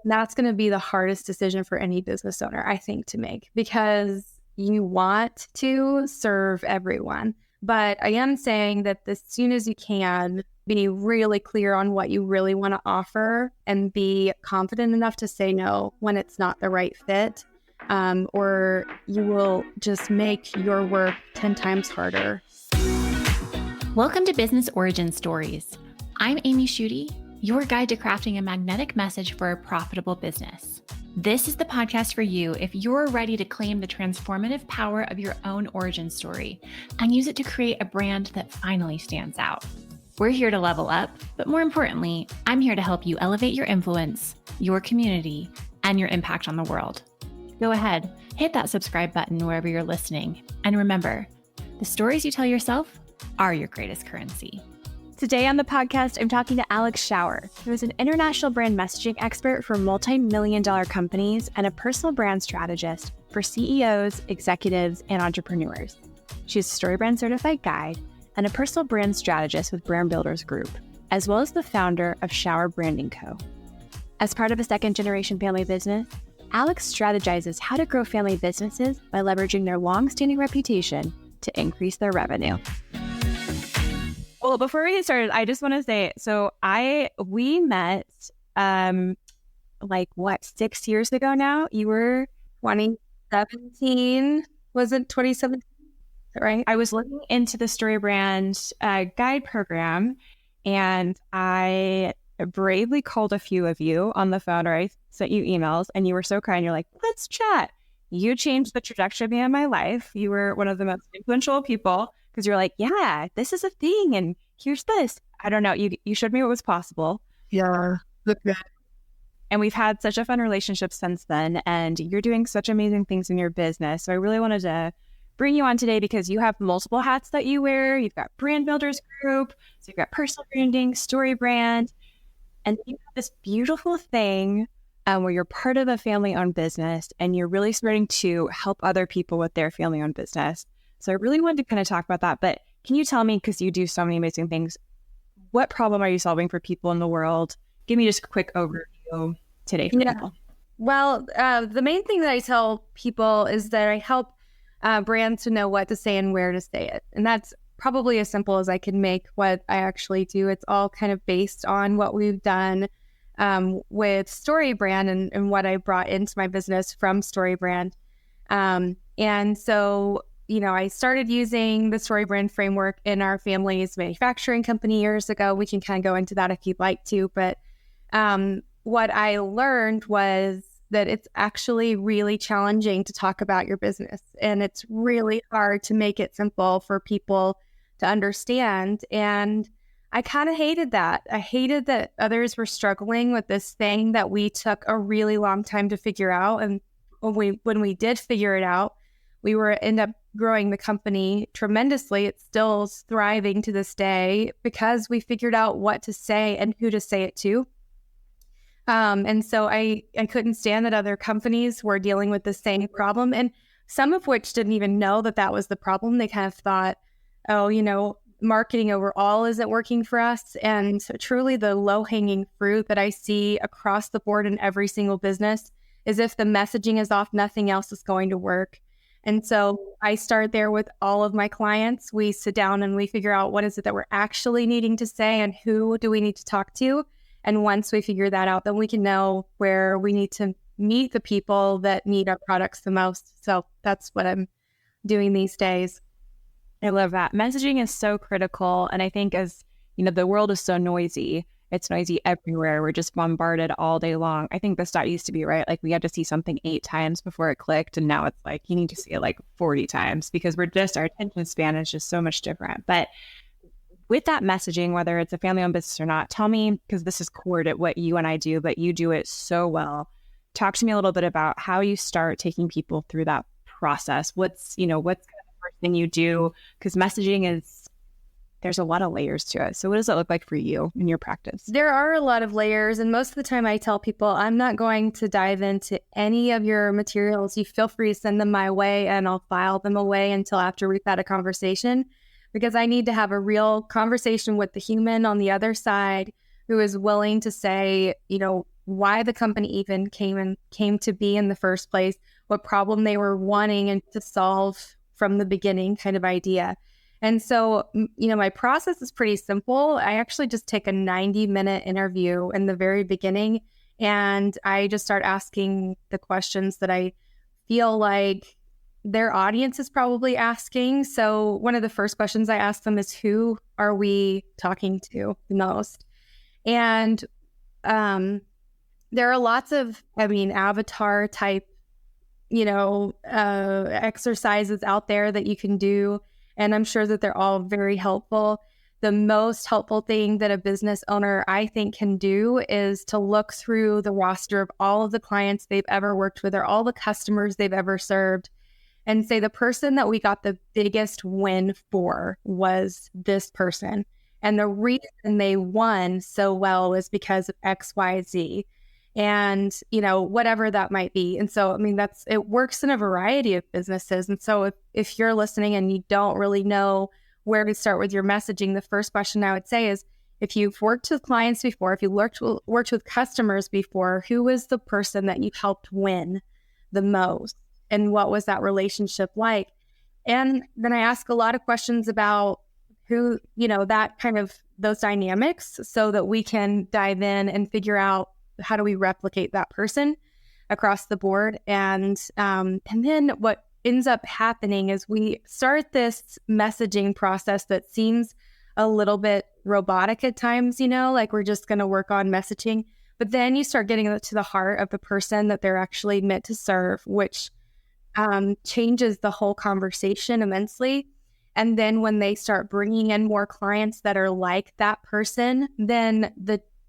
that's going to be the hardest decision for any business owner, I think, to make, because you want to serve everyone. But I am saying that as soon as you can, be really clear on what you really want to offer and be confident enough to say no when it's not the right fit, or you will just make your work 10 times harder. Welcome to Business Origin Stories. I'm Amy Schutte, your guide to crafting a magnetic message for a profitable business. This is the podcast for you if you're ready to claim the transformative power of your own origin story and use it to create a brand that finally stands out. We're here to level up, but more importantly, I'm here to help you elevate your influence, your community, and your impact on the world. Go ahead, hit that subscribe button wherever you're listening. And remember, the stories you tell yourself are your greatest currency. Today on the podcast, I'm talking to Alex Schauer, who is an international brand messaging expert for multi-million-dollar companies and a personal brand strategist for CEOs, executives, and entrepreneurs. She's a StoryBrand certified guide and a personal brand strategist with Brand Builders Group, as well as the founder of Schauer Branding Co. As part of a second-generation family business, Alex strategizes how to grow family businesses by leveraging their long-standing reputation to increase their revenue. Well, before we get started, I just want to say, we met 6 years ago now? You were 2017, was it 2017? Right? I was looking into the StoryBrand guide program, and I bravely called a few of you on the phone, or I sent you emails, and you were so kind. You're like, let's chat. You changed the trajectory of my life. You were one of the most influential people because you're like, yeah, this is a thing, and here's this. I don't know. You showed me what was possible. Yeah. And we've had such a fun relationship since then, and you're doing such amazing things in your business. So I really wanted to bring you on today because you have multiple hats that you wear. You've got Brand Builders Group, so you've got personal branding, StoryBrand, and you have this beautiful thing where you're part of a family-owned business and you're really starting to help other people with their family-owned business. So I really wanted to kind of talk about that. But can you tell me, because you do so many amazing things, what problem are you solving for people in the world? Give me just a quick overview today for people. Well, the main thing that I tell people is that I help brands to know what to say and where to say it. And that's probably as simple as I can make what I actually do. It's all kind of based on what we've done with StoryBrand and what I brought into my business from StoryBrand. And so, I started using the StoryBrand framework in our family's manufacturing company years ago. We can kind of go into that if you'd like to. But what I learned was that it's actually really challenging to talk about your business. And it's really hard to make it simple for people to understand. And I kind of hated that. I hated that others were struggling with this thing that we took a really long time to figure out. And when we did figure it out, we end up growing the company tremendously. It's still thriving to this day because we figured out what to say and who to say it to. And so I couldn't stand that other companies were dealing with the same problem, and some of which didn't even know that was the problem. They kind of thought, marketing overall isn't working for us. And truly the low-hanging fruit that I see across the board in every single business is if the messaging is off, nothing else is going to work. And so I start there with all of my clients. We sit down and we figure out what is it that we're actually needing to say and who do we need to talk to. And once we figure that out, then we can know where we need to meet the people that need our products the most. So that's what I'm doing these days. I love that. Messaging is so critical. And I think as, the world is so noisy, it's noisy everywhere. We're just bombarded all day long. I think the stat used to be, right? Like we had to see something 8 times before it clicked. And now it's like, you need to see it like 40 times because our attention span is just so much different. But with that messaging, whether it's a family-owned business or not, tell me, because this is core to what you and I do, but you do it so well. Talk to me a little bit about how you start taking people through that process. What's kind of the first thing you do? Because messaging there's a lot of layers to it. So what does it look like for you in your practice? There are a lot of layers. And most of the time I tell people, I'm not going to dive into any of your materials. You feel free to send them my way and I'll file them away until after we've had a conversation. Because I need to have a real conversation with the human on the other side who is willing to say, why the company even came to be in the first place, what problem they were wanting and to solve from the beginning kind of idea. And so, my process is pretty simple. I actually just take a 90-minute interview in the very beginning, and I just start asking the questions that I feel like their audience is probably asking. So one of the first questions I ask them is, who are we talking to the most? And there are lots of, avatar type, exercises out there that you can do. And I'm sure that they're all very helpful. The most helpful thing that a business owner, I think, can do is to look through the roster of all of the clients they've ever worked with or all the customers they've ever served and say the person that we got the biggest win for was this person. And the reason they won so well was because of X, Y, Z. And, whatever that might be. And so, it works in a variety of businesses. And so if you're listening and you don't really know where to start with your messaging, the first question I would say is, if you've worked with clients before, if you worked with customers before, who was the person that you helped win the most? And what was that relationship like? And then I ask a lot of questions about who, that kind of those dynamics so that we can dive in and figure out how do we replicate that person across the board. And then what ends up happening is we start this messaging process that seems a little bit robotic at times, like we're just going to work on messaging. But then you start getting to the heart of the person that they're actually meant to serve, which changes the whole conversation immensely. And then when they start bringing in more clients that are like that person, then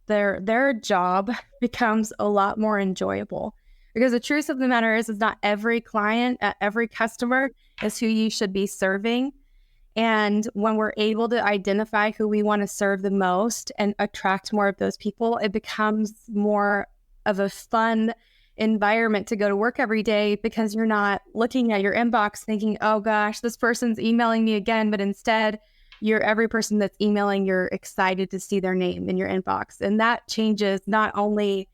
their job becomes a lot more enjoyable. Because the truth of the matter is not every client, every customer is who you should be serving. And when we're able to identify who we want to serve the most and attract more of those people, it becomes more of a fun environment to go to work every day, because you're not looking at your inbox thinking, oh gosh, this person's emailing me again, but instead every person that's emailing, you're excited to see their name in your inbox. And that changes not only,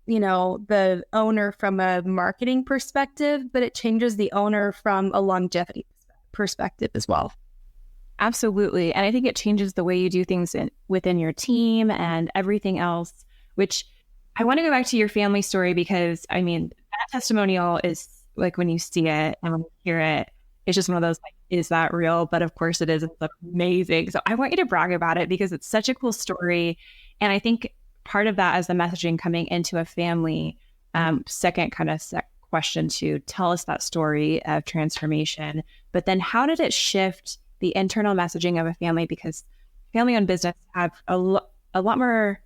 the owner from a marketing perspective, but it changes the owner from a longevity perspective as well. Absolutely. And I think it changes the way you do things within your team and everything else, which I want to go back to your family story, because that testimonial is like, when you see it and when you hear it, it's just one of those, like, is that real? But of course it is. It's amazing. So I want you to brag about it because it's such a cool story. And I think part of that is the messaging coming into a family. Second kind of question to tell us that story of transformation. But then how did it shift the internal messaging of a family? Because family-owned business have a lot more,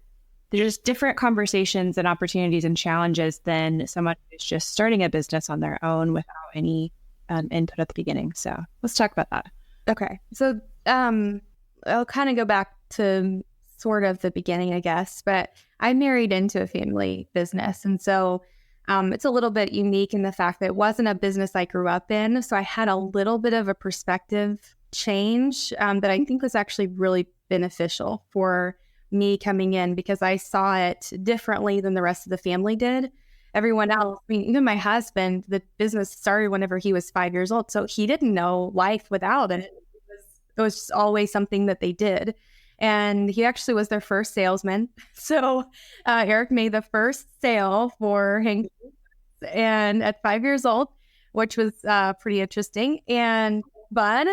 there's different conversations and opportunities and challenges than someone who's just starting a business on their own without any input at the beginning. So let's talk about that. Okay. So I'll kind of go back to sort of the beginning, I guess, but I married into a family business. And so it's a little bit unique in the fact that it wasn't a business I grew up in. So I had a little bit of a perspective change that I think was actually really beneficial for me coming in, because I saw it differently than the rest of the family did. Everyone else, even my husband, the business started whenever he was 5 years old. So he didn't know life without it. It was just always something that they did. And he actually was their first salesman. So Eric made the first sale for Hank, and at 5 years old, which was pretty interesting and fun.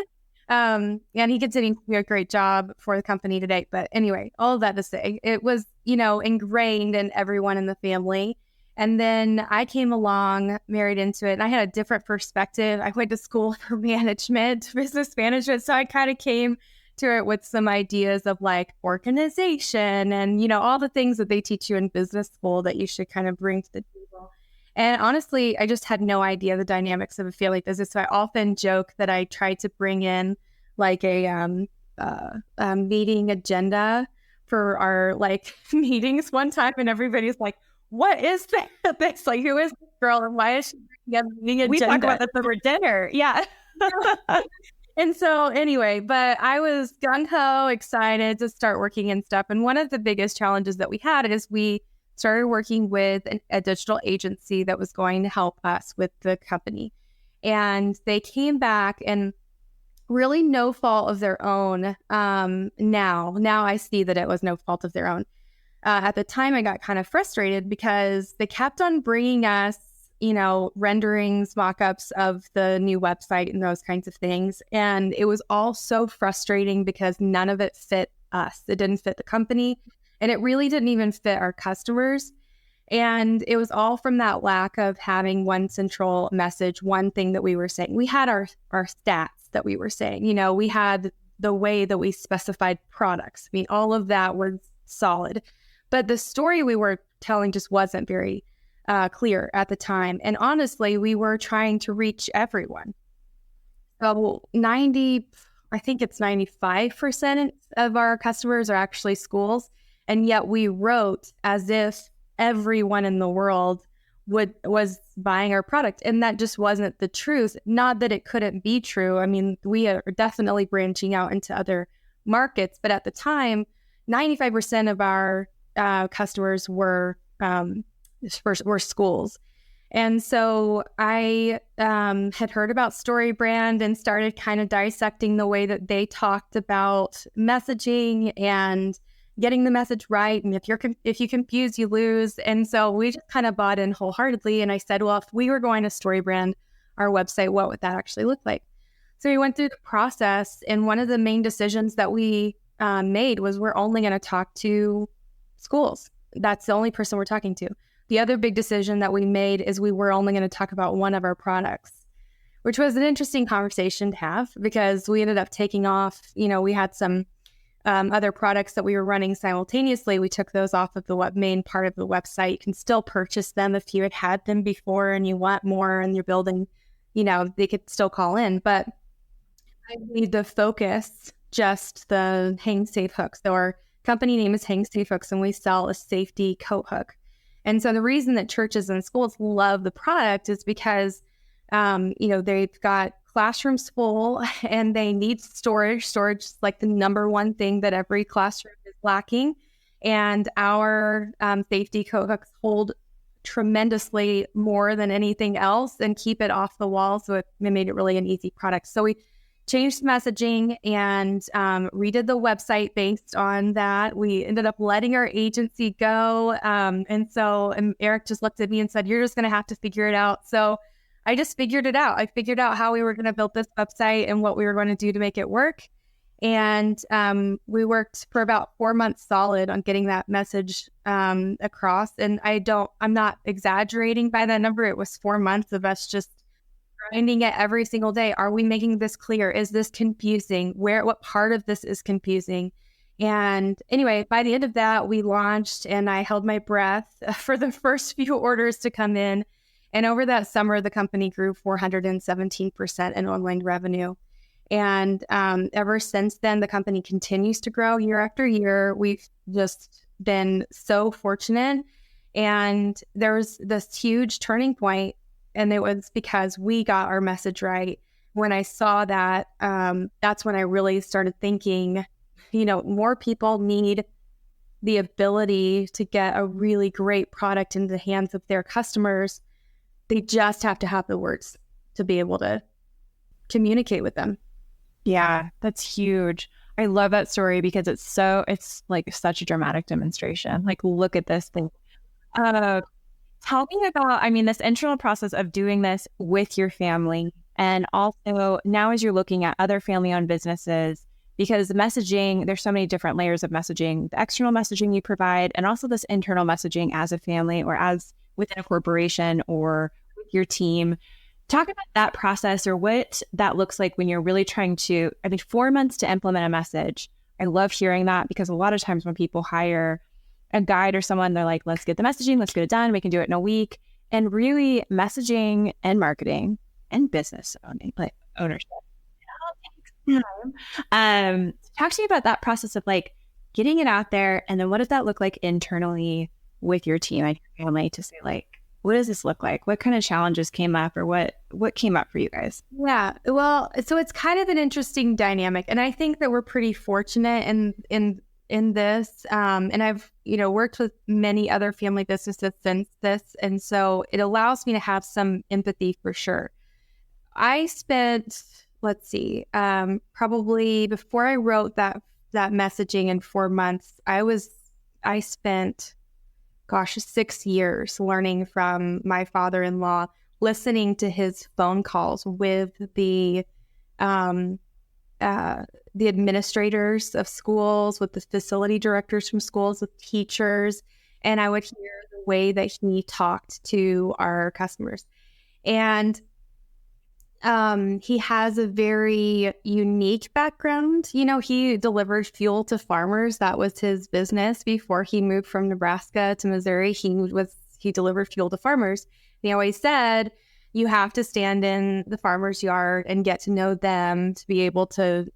And he continues to do a great job for the company today. But anyway, all of that to say, it was, ingrained in everyone in the family. And then I came along, married into it, and I had a different perspective. I went to school for management, business management. So I kind of came to it with some ideas of like organization and, all the things that they teach you in business school that you should kind of bring to the table. And honestly, I just had no idea the dynamics of a family business. So I often joke that I tried to bring in like a meeting agenda for our like meetings one time, and everybody's like, what is this? Like, who is this girl and why is she bringing a meeting agenda? We talk about this over dinner. Yeah. And so anyway, but I was gung-ho, excited to start working and stuff. And one of the biggest challenges that we had is we started working with a digital agency that was going to help us with the company. And they came back, and really no fault of their own. Now I see that it was no fault of their own. At the time, I got kind of frustrated because they kept on bringing us, renderings, mock-ups of the new website and those kinds of things. And it was all so frustrating because none of it fit us. It didn't fit the company, and it really didn't even fit our customers. And it was all from that lack of having one central message, one thing that we were saying. We had our stats that we were saying, we had the way that we specified products. I mean, all of that was solid. But the story we were telling just wasn't very clear at the time. And honestly, we were trying to reach everyone. So I think it's 95% of our customers are actually schools. And yet we wrote as if everyone in the world was buying our product. And that just wasn't the truth. Not that it couldn't be true. I mean, we are definitely branching out into other markets. But at the time, 95% of our customers were schools. And so I had heard about StoryBrand and started kind of dissecting the way that they talked about messaging and getting the message right. And if you confuse, you lose. And so we just kind of bought in wholeheartedly. And I said, well, if we were going to StoryBrand our website, what would that actually look like? So we went through the process. And one of the main decisions that we made was we're only going to talk to schools. That's the only person we're talking to. The other big decision that we made is we were only going to talk about one of our products, which was an interesting conversation to have because we ended up taking off, we had some other products that we were running simultaneously. We took those off of the main part of the website. You can still purchase them if you had them before and you want more and you're building, they could still call in. But I made the focus just the Hang Safe hooks. So our company name is Hang Safe Hooks, and we sell a safety coat hook. And so the reason that churches and schools love the product is because, they've got classrooms full and they need storage. Storage is like the number one thing that every classroom is lacking. And our safety coat hooks hold tremendously more than anything else and keep it off the wall. So it made it really an easy product. So we changed the messaging and redid the website based on that. We ended up letting our agency go. And Eric just looked at me and said, you're just going to have to figure it out. So I just figured it out. I figured out how we were going to build this website and what we were going to do to make it work. And we worked for about 4 months solid on getting that message across. And I'm not exaggerating by that number. It was 4 months of us just grinding it every single day. Are we making this clear? Is this confusing? What part of this is confusing? And anyway, by the end of that, we launched and I held my breath for the first few orders to come in. And over that summer, the company grew 417% in online revenue. And ever since then, the company continues to grow year after year. We've just been so fortunate. And there was this huge turning point, and it was because we got our message right. When I saw that, that's when I really started thinking, more people need the ability to get a really great product into the hands of their customers. They just have to have the words to be able to communicate with them. Yeah, that's huge. I love that story because it's like such a dramatic demonstration. Like, look at this thing. Tell me about, this internal process of doing this with your family. And also now as you're looking at other family-owned businesses, because the messaging, there's so many different layers of messaging, the external messaging you provide, and also this internal messaging as a family or as within a corporation or with your team. Talk about that process or what that looks like when you're really trying to, 4 months to implement a message. I love hearing that because a lot of times when people hire a guide or someone, they're like, let's get the messaging, let's get it done. We can do it in a week. And really messaging and marketing and business ownership. It all takes time. Talk to me about that process of getting it out there. And then what does that look like internally with your team and your family to say what does this look like? What kind of challenges came up or what came up for you guys? Yeah, well, so it's kind of an interesting dynamic. And I think that we're pretty fortunate in in this. And I've, worked with many other family businesses since this. And so it allows me to have some empathy for sure. I spent, probably before I wrote that messaging in 4 months, I spent 6 years learning from my father-in-law, listening to his phone calls with the administrators of schools, with the facility directors from schools, with teachers, and I would hear the way that he talked to our customers. And he has a very unique background. He delivered fuel to farmers. That was his business before he moved from Nebraska to Missouri. He delivered fuel to farmers. And he always said, you have to stand in the farmer's yard and get to know them to be able to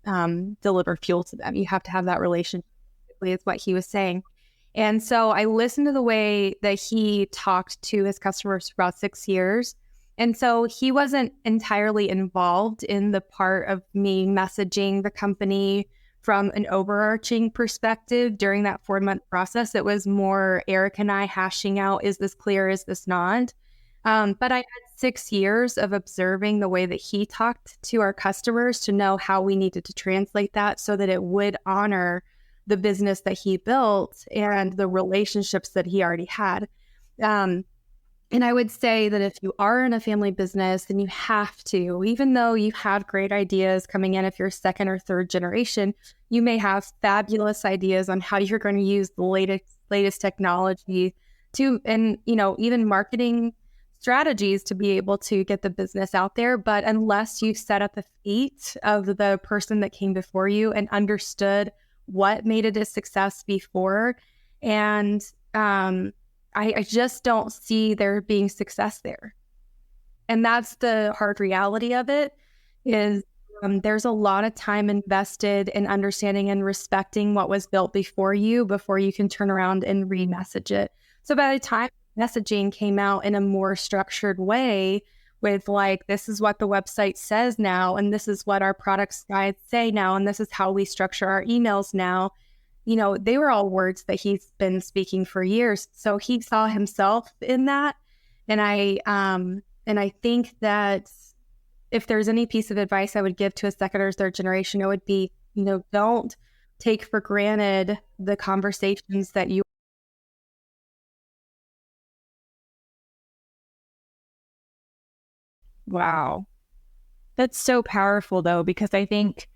deliver fuel to them. You have to have that relationship, is what he was saying. And so I listened to the way that he talked to his customers for about 6 years. And so he wasn't entirely involved in the part of me messaging the company from an overarching perspective during that 4-month process. It was more Eric and I hashing out, is this clear, is this not? But I had 6 years of observing the way that he talked to our customers to know how we needed to translate that so that it would honor the business that he built and the relationships that he already had. And I would say that if you are in a family business, then you have to, even though you have great ideas coming in, if you're second or third generation, you may have fabulous ideas on how you're going to use the latest technology to, and, even marketing strategies to be able to get the business out there. But unless you sat at the feet of the person that came before you and understood what made it a success before, and I just don't see there being success there. And that's the hard reality of it, is there's a lot of time invested in understanding and respecting what was built before you can turn around and re-message it. So by the time messaging came out in a more structured way with this is what the website says now, and this is what our products guides say now, and this is how we structure our emails now, they were all words that he's been speaking for years. So he saw himself in that. And I think that if there's any piece of advice I would give to a second or third generation, it would be, don't take for granted the conversations that you. Wow. That's so powerful, though, because I think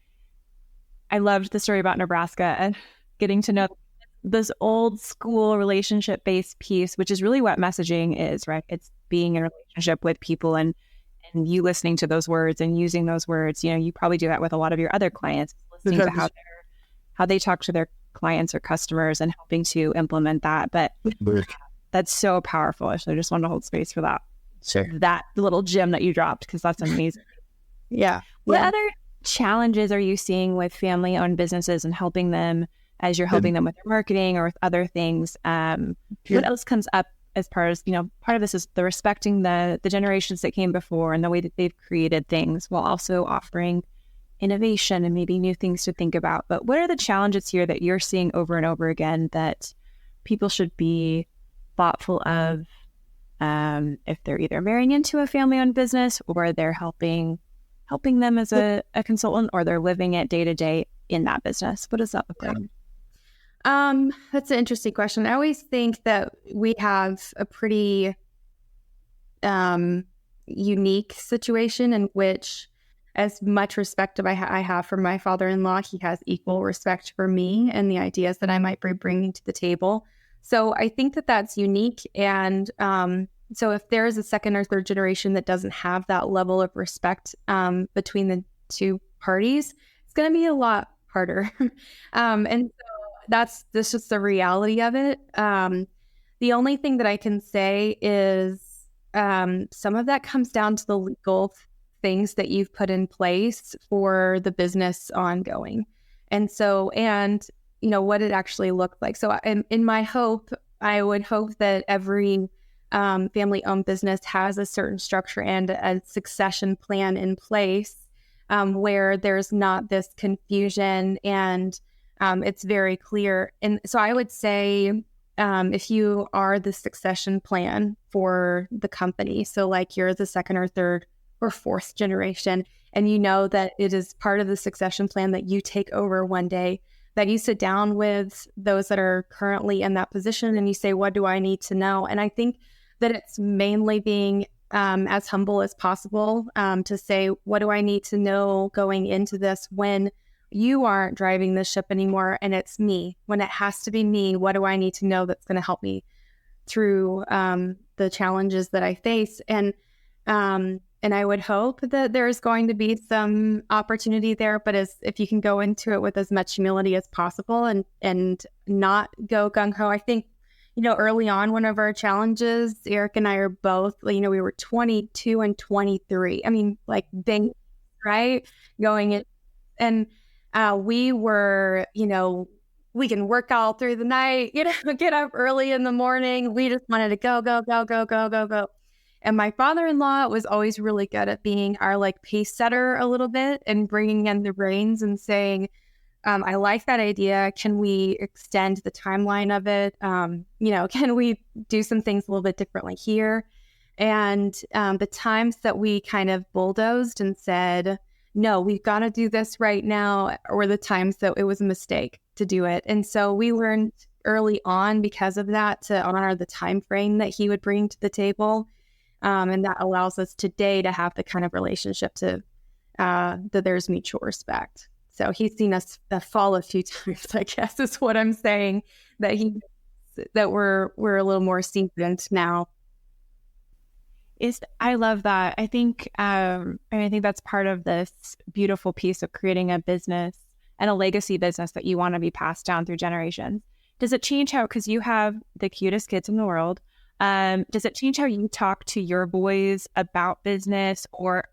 I loved the story about Nebraska and getting to know this old school relationship-based piece, which is really what messaging is, right? It's being in a relationship with people and you listening to those words and using those words. You probably do that with a lot of your other clients, listening to how they talk to their clients or customers and helping to implement that. But that's so powerful. Actually, I just wanted to hold space for that. Sure. That little gem that you dropped, because that's amazing. Yeah. What other challenges are you seeing with family-owned businesses and helping them as you're helping them with their marketing or with other things? What else comes up as part of this is the respecting the generations that came before and the way that they've created things while also offering innovation and maybe new things to think about. But what are the challenges here that you're seeing over and over again that people should be thoughtful of if they're either marrying into a family-owned business or they're helping them as a consultant, or they're living it day to day in that business? What does that look like? That's an interesting question. I always think that we have a pretty unique situation in which, as much respect I have for my father-in-law, he has equal respect for me and the ideas that I might be bringing to the table. So I think that that's unique. And so if there is a second or third generation that doesn't have that level of respect between the two parties, it's going to be a lot harder. And so that's just the reality of it. The only thing that I can say is some of that comes down to the legal things that you've put in place for the business ongoing. And so, what it actually looked like. So in my hope, I would hope that every family-owned business has a certain structure and a succession plan in place where there's not this confusion and it's very clear. And so I would say, if you are the succession plan for the company, so like you're the second or third or fourth generation, and you know that it is part of the succession plan that you take over one day, that you sit down with those that are currently in that position and you say, what do I need to know? And I think that it's mainly being as humble as possible, to say, what do I need to know going into this when you aren't driving the ship anymore and it's me? When it has to be me, what do I need to know that's going to help me through the challenges that I face? And I would hope that there's going to be some opportunity there, but if you can go into it with as much humility as possible and not go gung-ho. I think, early on, one of our challenges, Eric and I are both, we were 22 and 23. I mean, like big, right? Going in, and we were, we can work all through the night, get up early in the morning. We just wanted to go, go, go, go, go, go, go. And my father-in-law was always really good at being our like pace setter a little bit and bringing in the reins and saying, I like that idea. Can we extend the timeline of it? Can we do some things a little bit differently here? And the times that we kind of bulldozed and said, no, we've got to do this right now, were the times that it was a mistake to do it. And so we learned early on, because of that, to honor the time frame that he would bring to the table. And that allows us today to have the kind of relationship that there's mutual respect. So he's seen us fall a few times, I guess, is what I'm saying, that we're a little more seasoned now. I love that. I think I think that's part of this beautiful piece of creating a business and a legacy business that you want to be passed down through generations. Does it change how, because you have the cutest kids in the world, does it change how you talk to your boys about business, or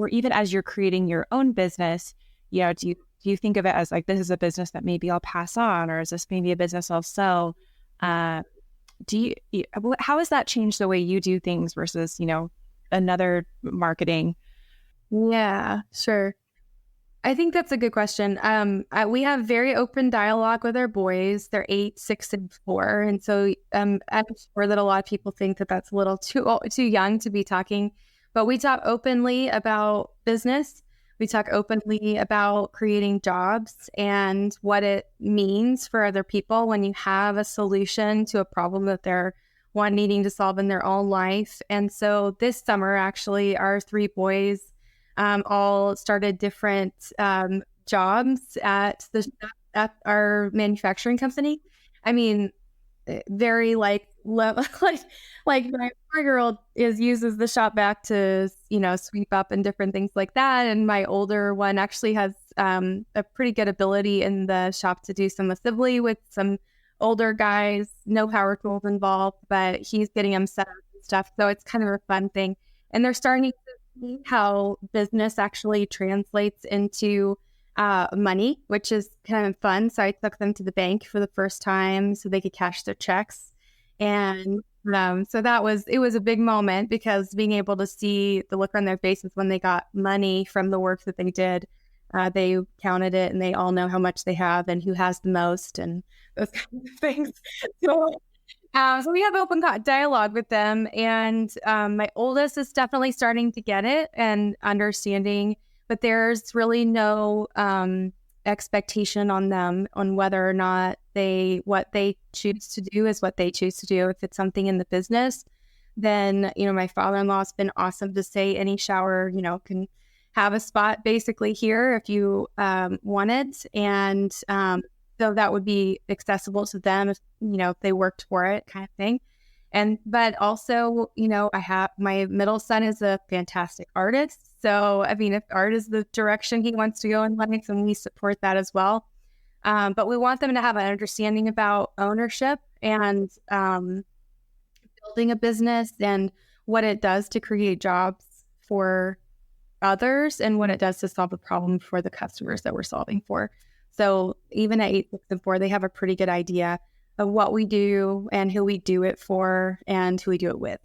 even as you're creating your own business? Do you think of it as like, this is a business that maybe I'll pass on, or is this maybe a business I'll sell? How has that changed the way you do things versus, another marketing? Yeah, sure. I think that's a good question. We have very open dialogue with our boys. They're 8, 6, and 4. And so I'm sure that a lot of people think that that's a little too young to be talking, but we talk openly about business. We talk openly about creating jobs and what it means for other people when you have a solution to a problem that they're needing to solve in their own life. And so this summer, actually, our 3 boys all started different jobs at our manufacturing company. I mean, very like my 4-year-old uses the shop vac to sweep up and different things like that, and my older one actually has a pretty good ability in the shop to do some assembly with some older guys. No power tools involved, but he's getting them set up and stuff, so it's kind of a fun thing. And they're starting to see how business actually translates into money, which is kind of fun. So I took them to the bank for the first time so they could cash their checks. And so it was a big moment, because being able to see the look on their faces when they got money from the work that they did, they counted it and they all know how much they have and who has the most and those kinds of things. So we have open dialogue with them, and my oldest is definitely starting to get it and understanding, but there's really no expectation on them on whether or not what they choose to do is what they choose to do. If it's something in the business, then, my father-in-law's been awesome to say any Schauer, can have a spot basically here if you want it. And so that would be accessible to them if they worked for it, kind of thing. But also, I have my middle son is a fantastic artist. So, I mean, if art is the direction he wants to go in life, then we support that as well. But we want them to have an understanding about ownership and building a business and what it does to create jobs for others and what it does to solve a problem for the customers that we're solving for. So even at 8, 6, and 4, they have a pretty good idea of what we do and who we do it for and who we do it with.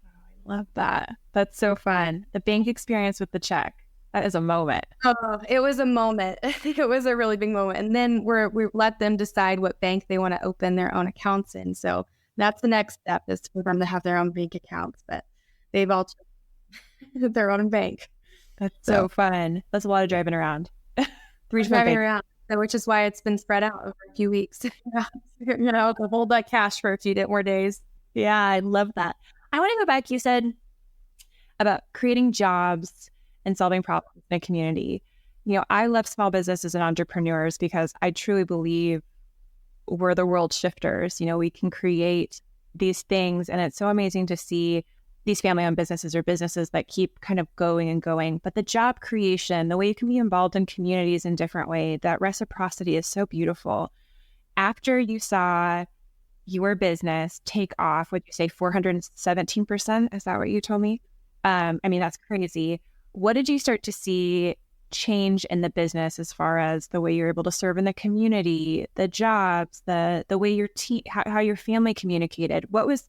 Oh, I love that. That's so fun. The bank experience with the check. That is a moment. Oh, it was a moment. It was a really big moment. And then we let them decide what bank they want to open their own accounts in. So that's the next step, is for them to have their own bank accounts. But they've all chosen their own bank. That's so fun. That's a lot of driving around. Driving around, which is why it's been spread out over a few weeks. To hold that cash for a few more days. Yeah, I love that. I want to go back. You said about creating jobs and solving problems in a community. I love small businesses and entrepreneurs because I truly believe we're the world shifters. We can create these things, and it's so amazing to see these family-owned businesses or businesses that keep kind of going and going. But the job creation, the way you can be involved in communities in different ways, that reciprocity is so beautiful. After you saw your business take off, would you say 417%? Is that what you told me? That's crazy. What did you start to see change in the business as far as the way you're able to serve in the community, the jobs, the way your team, how your family communicated?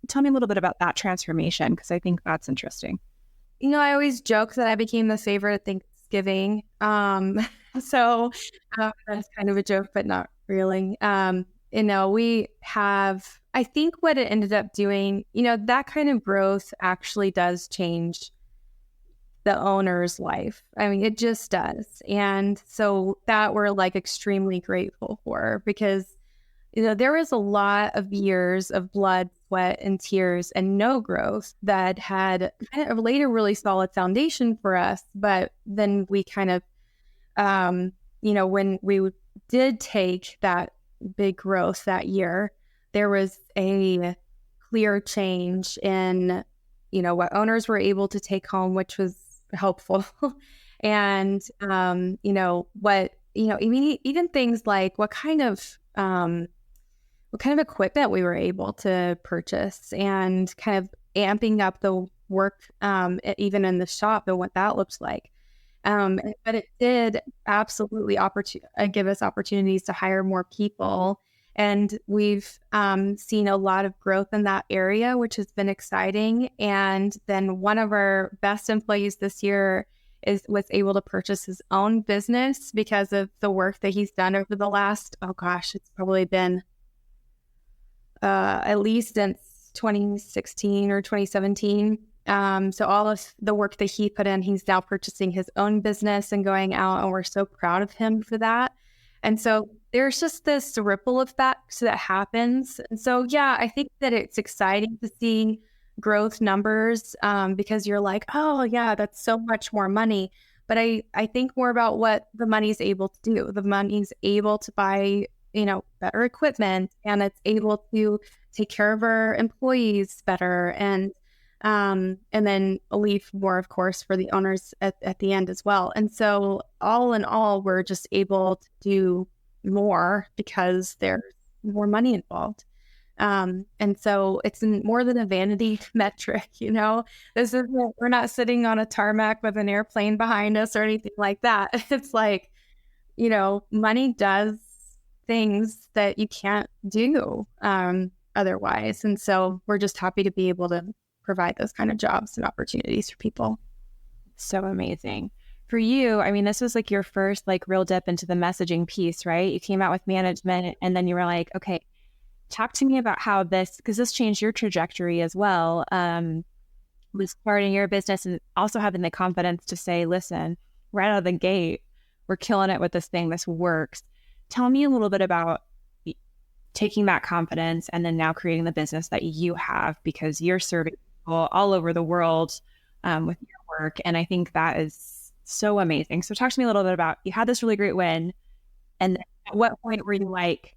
Tell me a little bit about that transformation, because I think that's interesting. I always joke that I became the favorite at Thanksgiving. So that's kind of a joke, but not really. We have, I think what it ended up doing, that kind of growth actually does change the owner's life. It just does. And so that we're extremely grateful for, because, there was a lot of years of blood, sweat, and tears and no growth that had kind of laid a really solid foundation for us. But then we kind of, when we did take that big growth that year, there was a clear change in, what owners were able to take home, which was helpful. And, even things like what kind of equipment we were able to purchase, and kind of amping up the work, even in the shop, and what that looks like. But it did absolutely give us opportunities to hire more people. And we've seen a lot of growth in that area, which has been exciting. And then one of our best employees this year was able to purchase his own business because of the work that he's done over the last, it's probably been at least since 2016 or 2017. So all of the work that he put in, he's now purchasing his own business and going out, and we're so proud of him for that. And so there's just this ripple effect that happens. And so, I think that it's exciting to see growth numbers, because you're like, oh yeah, that's so much more money. But I think more about what the money's able to do. The money's able to buy, better equipment, and it's able to take care of our employees better, and then leave more, of course, for the owners at the end as well. And so all in all, we're just able to do more because there's more money involved. And so it's more than a vanity metric, we're not sitting on a tarmac with an airplane behind us or anything like that. It's like, money does things that you can't do otherwise. And so we're just happy to be able to provide those kind of jobs and opportunities for people. So amazing. For you, this was your first real dip into the messaging piece, right? You came out with management, and then you were like, okay, talk to me about how because this changed your trajectory as well, with starting your business and also having the confidence to say, listen, right out of the gate, we're killing it with this thing. This works. Tell me a little bit about taking that confidence and then now creating the business that you have, because you're serving people all over the world with your work. And I think that is so amazing. So talk to me a little bit about, you had this really great win. And at what point were you like,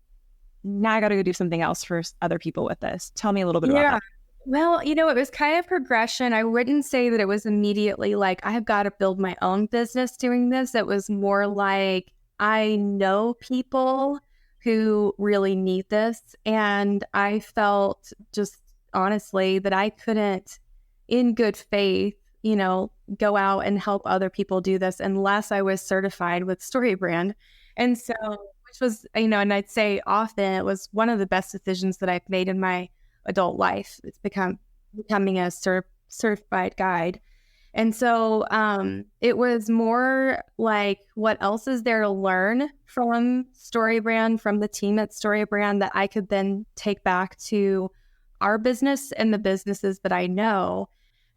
now I got to go do something else for other people with this? Tell me a little bit about that. Well, it was kind of progression. I wouldn't say that it was immediately like, I've got to build my own business doing this. It was more like, I know people who really need this. And I felt just honestly that I couldn't, in good faith, go out and help other people do this unless I was certified with StoryBrand. And so, which was, and I'd say often it was one of the best decisions that I've made in my adult life. It's becoming a certified guide. And so it was more like, what else is there to learn from StoryBrand, from the team at StoryBrand, that I could then take back to our business and the businesses that I know.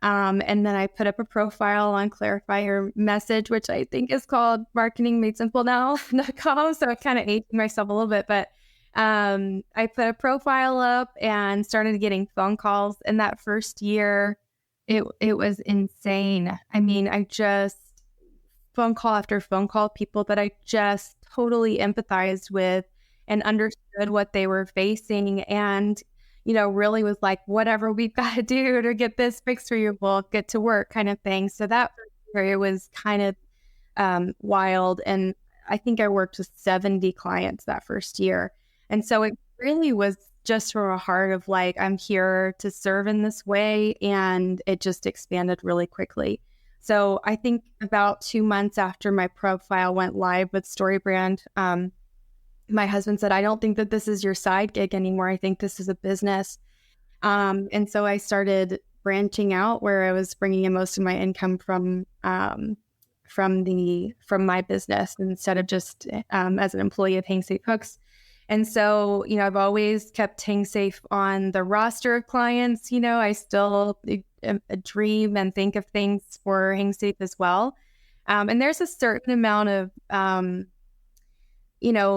And then I put up a profile on Clarify Your Message, which I think is called marketingmadesimplenowcom. So I kind of aged myself a little bit, but I put a profile up and started getting phone calls. And that first year, it was insane. I mean, I just phone call after phone call, people that I just totally empathized with and understood what they were facing, and really was like, whatever we've got to do to get this fixed for you, we'll get to work, kind of thing. So that area was kind of wild. And I think I worked with 70 clients that first year. And so it really was just from a heart of like, I'm here to serve in this way. And it just expanded really quickly. So I think about 2 months after my profile went live with StoryBrand, my husband said, I don't think that this is your side gig anymore. I think this is a business. And so I started branching out, where I was bringing in most of my income from my business, instead of just as an employee of HangSafe Hooks. And so, I've always kept HangSafe on the roster of clients. I still dream and think of things for HangSafe as well. And there's a certain amount of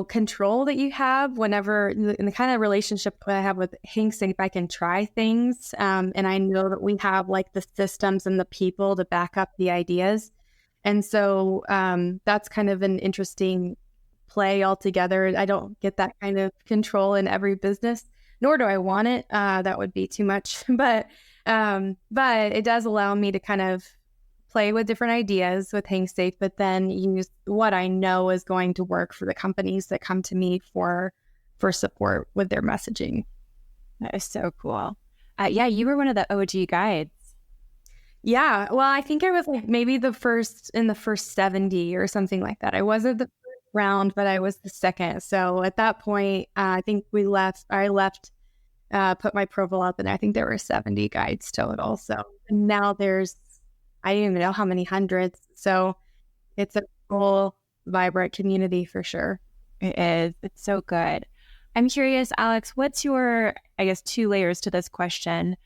control that you have whenever, in the kind of relationship that I have with HangSafe, I can try things. And I know that we have like the systems and the people to back up the ideas. And so that's kind of an interesting play altogether. I don't get that kind of control in every business, nor do I want it. That would be too much. But it does allow me to kind of play with different ideas with HangSafe, but then use what I know is going to work for the companies that come to me for support with their messaging. That is so cool. Yeah, you were one of the OG guides. Yeah, well, I think I was like maybe the first 70 or something like that. I wasn't the first round, but I was the second. So at that point, I think I left, put my profile up, and I think there were 70 guides total. So now I don't even know how many hundreds. So it's a cool, vibrant community for sure. It is. It's so good. I'm curious, Alex, what's your, I guess, 2 layers to this question?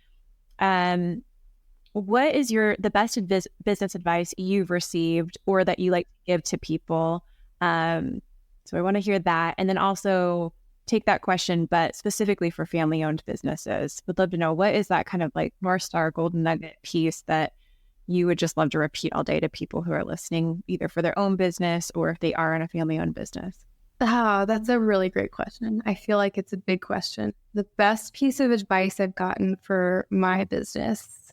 What is the best business advice you've received or that you like to give to people? So I want to hear that. And then also take that question, but specifically for family-owned businesses. Would love to know, what is that kind of like North Star golden nugget piece that you would just love to repeat all day to people who are listening, either for their own business or if they are in a family-owned business? Oh, that's a really great question. I feel like it's a big question. The best piece of advice I've gotten for my business,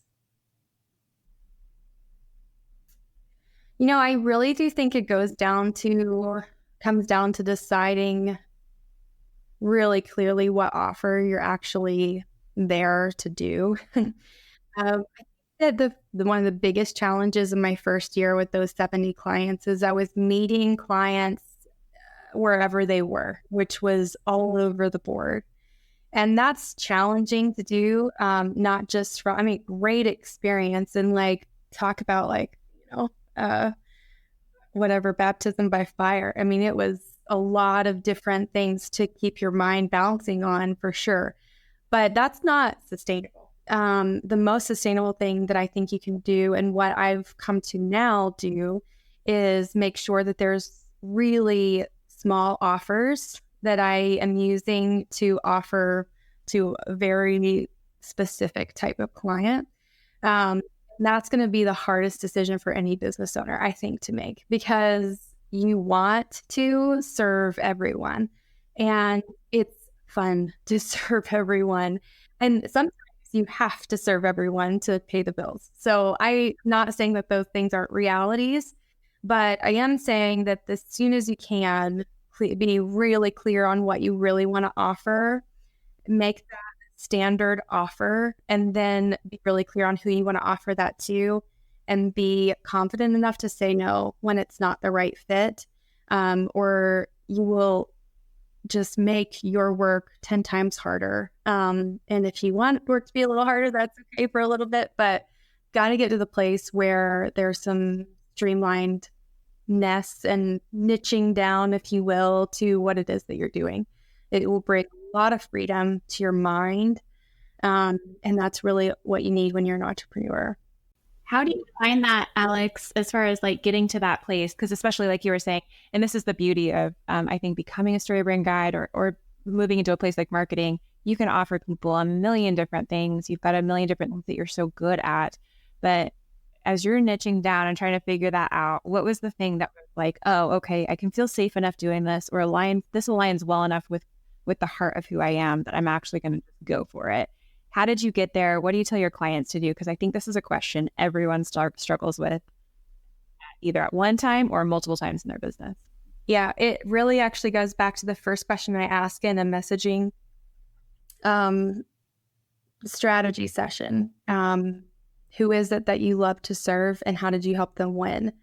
I really do think it comes down to deciding really clearly what offer you're actually there to do. I think that one of the biggest challenges in my first year with those 70 clients is I was meeting clients wherever they were, which was all over the board. And that's challenging to do, not just great experience, and like talk about whatever, baptism by fire. I mean, it was a lot of different things to keep your mind bouncing on, for sure. But that's not sustainable. The most sustainable thing that I think you can do, and what I've come to now do, is make sure that there's really small offers that I am using to offer to a very specific type of client. That's going to be the hardest decision for any business owner, I think, to make, because you want to serve everyone, and it's fun to serve everyone. And sometimes you have to serve everyone to pay the bills. So I'm not saying that those things aren't realities, but I am saying that as soon as you can, be really clear on what you really want to offer, make that standard offer, and then be really clear on who you want to offer that to, and be confident enough to say no when it's not the right fit, or you will just make your work 10 times harder. And if you want work to be a little harder, that's okay for a little bit, but got to get to the place where there's some streamlined ness and niching down, if you will, to what it is that you're doing. It will bring a lot of freedom to your mind. And that's really what you need when you're an entrepreneur. How do you find that, Alex, as far as like getting to that place? Because especially like you were saying, and this is the beauty of, I think, becoming a story brand guide or moving into a place like marketing, you can offer people a million different things. You've got a million different things that you're so good at. But as you're niching down and trying to figure that out, what was the thing that was like, oh, okay, I can feel safe enough doing this, or this aligns well enough with the heart of who I am that I'm actually going to go for it? How did you get there? What do you tell your clients to do? Because I think this is a question everyone struggles with either at one time or multiple times in their business. Yeah, it really actually goes back to the first question I ask in a messaging strategy session. Who is it that you love to serve, and how did you help them win?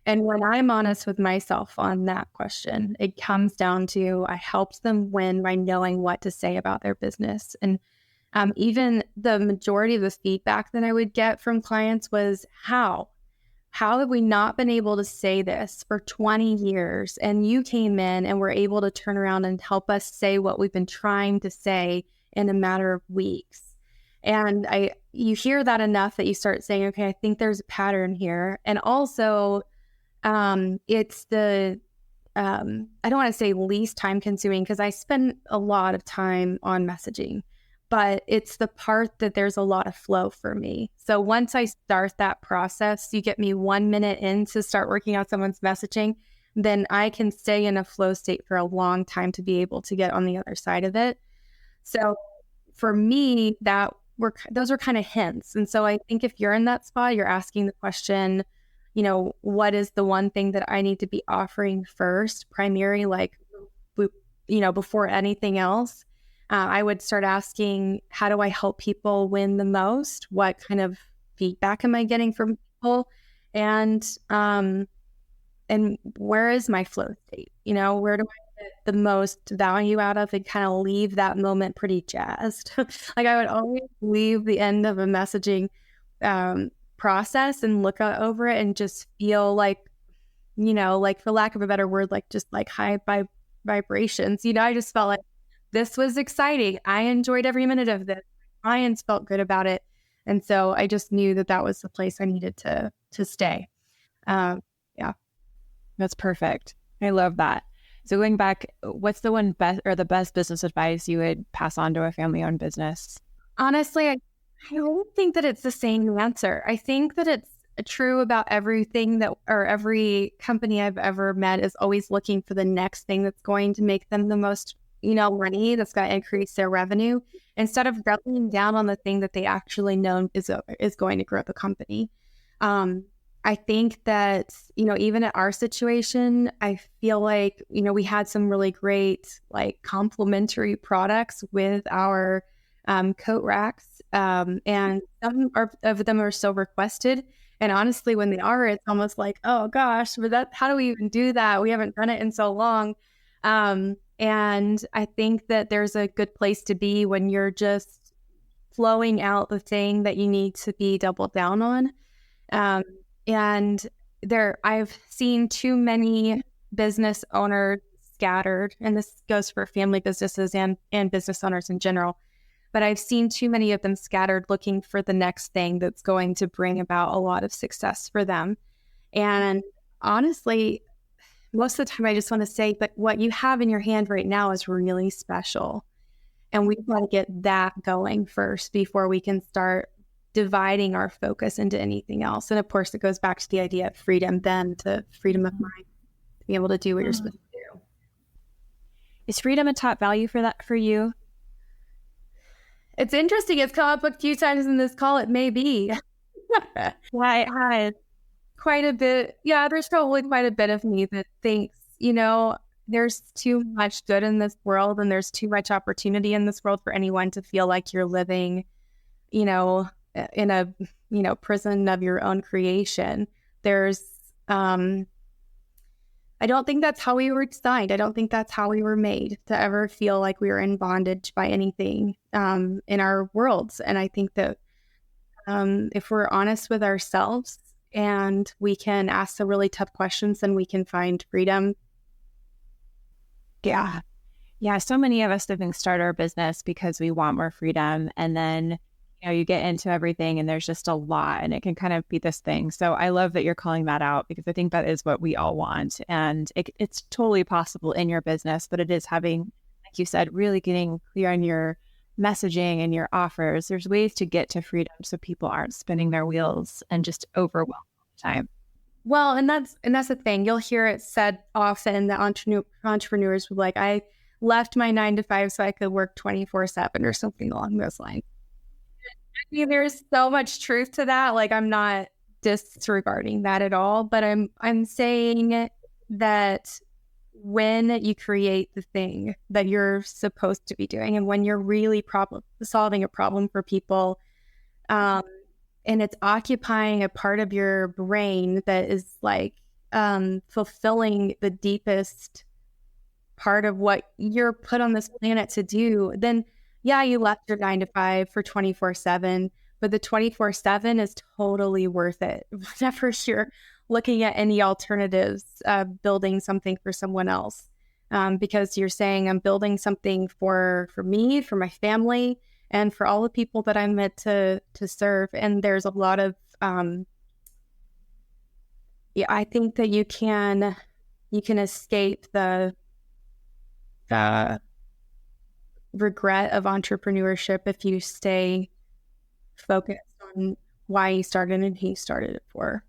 And when I'm honest with myself on that question, it comes down to I helped them win by knowing what to say about their business. And even the majority of the feedback that I would get from clients was, how have we not been able to say this for 20 years? And you came in and were able to turn around and help us say what we've been trying to say in a matter of weeks. And you hear that enough that you start saying, okay, I think there's a pattern here. And also, it's the, I don't want to say least time consuming, because I spend a lot of time on messaging, but it's the part that there's a lot of flow for me. So once I start that process, you get me 1 minute in to start working on someone's messaging, then I can stay in a flow state for a long time to be able to get on the other side of it. So for me, those are kind of hints. And so I think if you're in that spot, you're asking the question, what is the one thing that I need to be offering first, primary, before anything else? I would start asking, how do I help people win the most? What kind of feedback am I getting from people? And where is my flow state? Where do I get the most value out of, and kind of leave that moment pretty jazzed? Like I would always leave the end of a messaging process and look over it and just feel like, for lack of a better word, like just like high vibrations. I just felt like this was exciting. I enjoyed every minute of this. Clients felt good about it. And so I just knew that was the place I needed to stay. Yeah. That's perfect. I love that. So going back, what's the best business advice you would pass on to a family-owned business? Honestly, I don't think that it's the same answer. I think that it's true about everything every company I've ever met is always looking for the next thing that's going to make them the most, money, that's going to increase their revenue, instead of doubling down on the thing that they actually know is going to grow the company. I think that, even at our situation, I feel like, we had some really great, complementary products with our coat racks. And some of them are so requested. And honestly, when they are, it's almost like, oh gosh, but how do we even do that? We haven't done it in so long. And I think that there's a good place to be when you're just flowing out the thing that you need to be doubled down on. And I've seen too many business owners scattered, and this goes for family businesses and business owners in general, but I've seen too many of them scattered looking for the next thing that's going to bring about a lot of success for them. And honestly, most of the time I just want to say, but what you have in your hand right now is really special. And we've got to get that going first before we can start dividing our focus into anything else. And of course, it goes back to the idea of freedom, then to freedom of mind, to be able to do what you're supposed to do. Is freedom a top value for you? It's interesting. It's come up a few times in this call. It may be. Why? Quite a bit. Yeah, there's probably quite a bit of me that thinks, there's too much good in this world, and there's too much opportunity in this world for anyone to feel like you're living, in a, prison of your own creation. There's, I don't think that's how we were designed. I don't think that's how we were made, to ever feel like we were in bondage by anything in our worlds. And I think that if we're honest with ourselves and we can ask the really tough questions, then we can find freedom. Yeah. Yeah. So many of us, I think, start our business because we want more freedom. And then, you get into everything and there's just a lot and it can kind of be this thing. So I love that you're calling that out because I think that is what we all want. And it's totally possible in your business, but it is having, like you said, really getting clear on your messaging and your offers. There's ways to get to freedom so people aren't spinning their wheels and just overwhelmed all the time. Well, and that's the thing. You'll hear it said often that entrepreneurs will be like, I left my 9 to 5 so I could work 24/7 or something along those lines. I mean, there's so much truth to that. Like, I'm not disregarding that at all, but I'm saying that when you create the thing that you're supposed to be doing, and when you're really solving a problem for people, and it's occupying a part of your brain that is like fulfilling the deepest part of what you're put on this planet to do, then yeah, you left your 9 to 5 for 24/7, but the 24/7 is totally worth it whenever you're looking at any alternatives, building something for someone else, because you're saying I'm building something for me, for my family, and for all the people that I'm meant to serve. And there's a lot of, I think that you can escape the regret of entrepreneurship if you stay focused on why you started and who you started it for.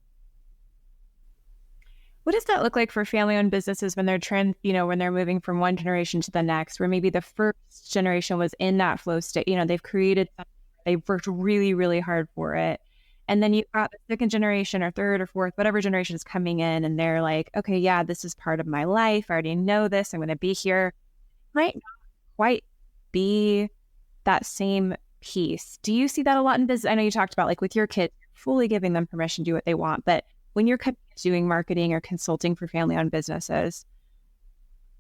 What does that look like for family-owned businesses when they're when they're moving from one generation to the next, where maybe the first generation was in that flow state, they've created something, they've worked really, really hard for it. And then you've got the second generation or third or fourth, whatever generation is coming in, and they're like, okay, yeah, this is part of my life. I already know this. I'm going to be here. Might not quite be that same piece. Do you see that a lot in business? I know you talked about, like, with your kids, fully giving them permission to do what they want, but when you're doing marketing or consulting for family-owned businesses,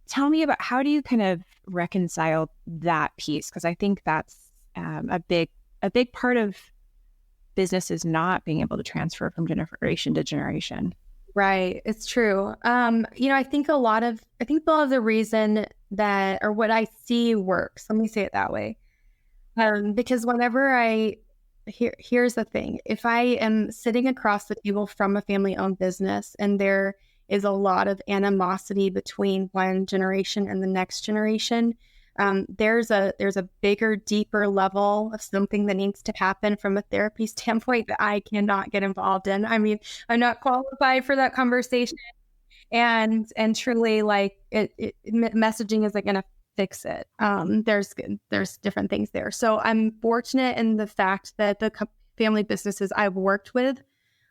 tell me about, how do you kind of reconcile that piece? Because I think that's a big part of businesses not being able to transfer from generation to generation. Right. It's true. I think a lot of the reason that, or what I see works, let me say it that way. Because whenever here's the thing, if I am sitting across the table from a family-owned business and there is a lot of animosity between one generation and the next generation, there's a bigger, deeper level of something that needs to happen from a therapy standpoint that I cannot get involved in. I mean, I'm not qualified for that conversation, and truly, like, messaging isn't going to fix it. There's different things there. So I'm fortunate in the fact that the family businesses I've worked with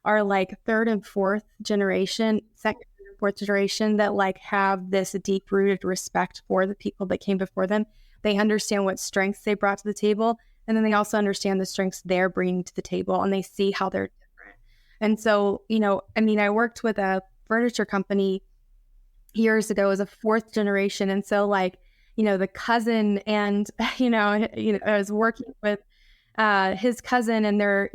are like third and fourth generation, second and fourth generation, that like have this deep rooted respect for the people that came before them. They understand what strengths they brought to the table, and then they also understand the strengths they're bringing to the table, and they see how they're different. And so, I worked with a furniture company years ago as a fourth generation, and so like, the cousin and, I was working with his cousin, and they're,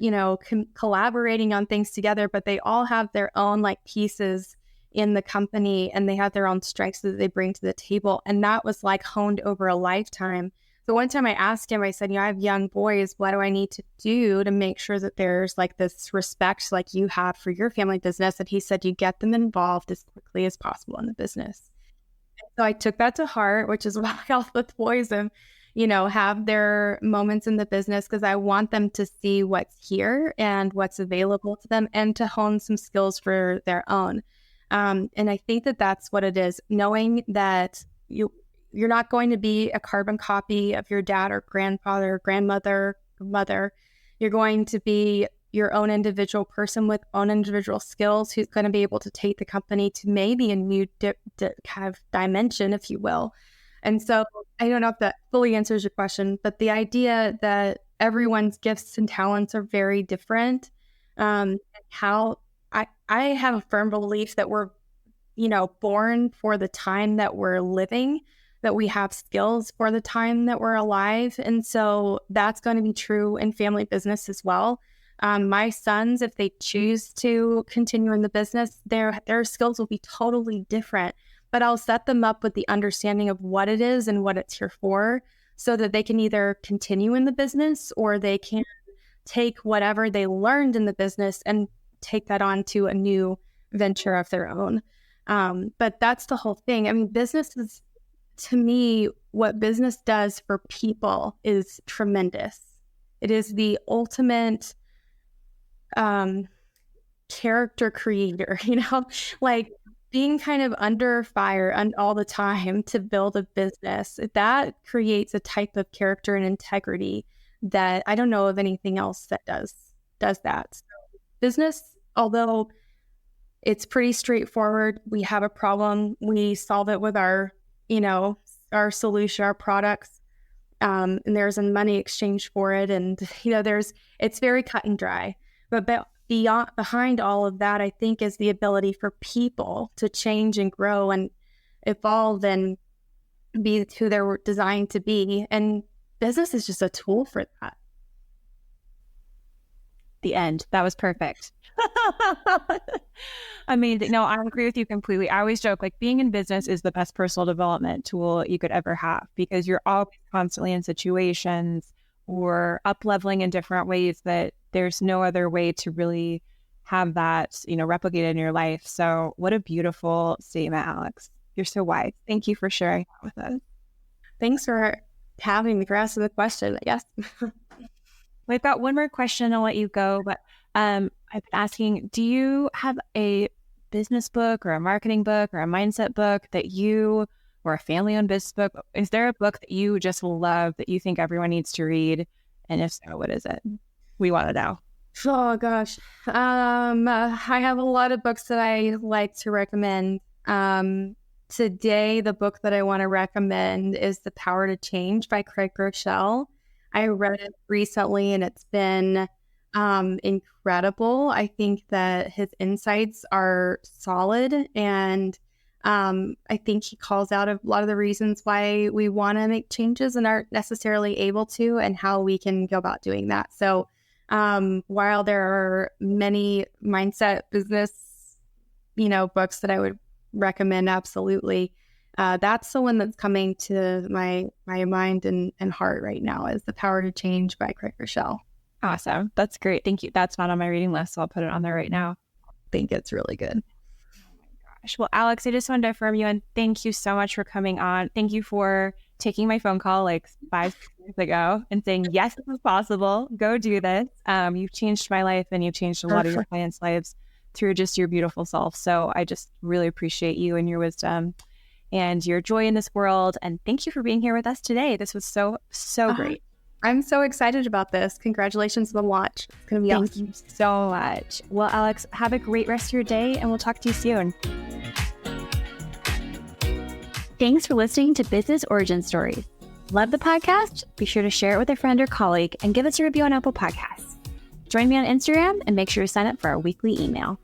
collaborating on things together, but they all have their own like pieces in the company, and they have their own strengths that they bring to the table. And that was like honed over a lifetime. So one time I asked him, I said, I have young boys. What do I need to do to make sure that there's like this respect like you have for your family business? And he said, you get them involved as quickly as possible in the business. So I took that to heart, which is why all the boys have their moments in the business, because I want them to see what's here and what's available to them, and to hone some skills for their own. And I think that that's what it is, knowing that you're not going to be a carbon copy of your dad or grandfather or grandmother or mother. You're going to be your own individual person with own individual skills, who's going to be able to take the company to maybe a new kind of dimension, if you will. And so I don't know if that fully answers your question, but the idea that everyone's gifts and talents are very different, how I have a firm belief that we're, born for the time that we're living, that we have skills for the time that we're alive. And so that's going to be true in family business as well. My sons, if they choose to continue in the business, their skills will be totally different. But I'll set them up with the understanding of what it is and what it's here for, so that they can either continue in the business or they can take whatever they learned in the business and take that on to a new venture of their own. But that's the whole thing. I mean, business is, to me, what business does for people is tremendous. It is the ultimate character creator, like being kind of under fire and all the time to build a business. That creates a type of character and integrity that I don't know of anything else that does that. So business, although it's pretty straightforward, we have a problem, we solve it with our solution, our products, and there's a money exchange for it, and it's very cut and dry. But behind all of that, I think, is the ability for people to change and grow and evolve and be who they were designed to be. And business is just a tool for that. The end. That was perfect. Amazing. No, I agree with you completely. I always joke, like, being in business is the best personal development tool you could ever have, because you're always constantly in situations or up-leveling in different ways that there's no other way to really have that, replicated in your life. So what a beautiful statement, Alex. You're so wise. Thank you for sharing that with us. Thanks for having me for asking the question, I guess. We've got one more question. I'll let you go, but I've been asking, do you have a business book or a marketing book or a mindset book or a family-owned business book? Is there a book that you just love that you think everyone needs to read? And if so, what is it? We want to know. Oh, gosh. I have a lot of books that I like to recommend. Today, the book that I want to recommend is The Power to Change by Craig Groeschel. I read it recently, and it's been incredible. I think that his insights are solid, and I think he calls out a lot of the reasons why we want to make changes and aren't necessarily able to, and how we can go about doing that. So while there are many mindset business, books that I would recommend, absolutely, that's the one that's coming to my mind and heart right now, is The Power to Change by Craig Groeschel. Awesome. That's great. Thank you. That's not on my reading list, so I'll put it on there right now. I think it's really good. Well, Alex, I just wanted to affirm you, and thank you so much for coming on. Thank you for taking my phone call like 5 years ago and saying, yes, this is possible. Go do this. You've changed my life, and you've changed a lot of your clients' lives through just your beautiful self. So I just really appreciate you and your wisdom and your joy in this world. And thank you for being here with us today. This was so great. I'm so excited about this. Congratulations on the launch. It's going to be awesome. Thank you so much. Well, Alex, have a great rest of your day, and we'll talk to you soon. Thanks for listening to Business Origin Stories. Love the podcast? Be sure to share it with a friend or colleague and give us a review on Apple Podcasts. Join me on Instagram and make sure to sign up for our weekly email.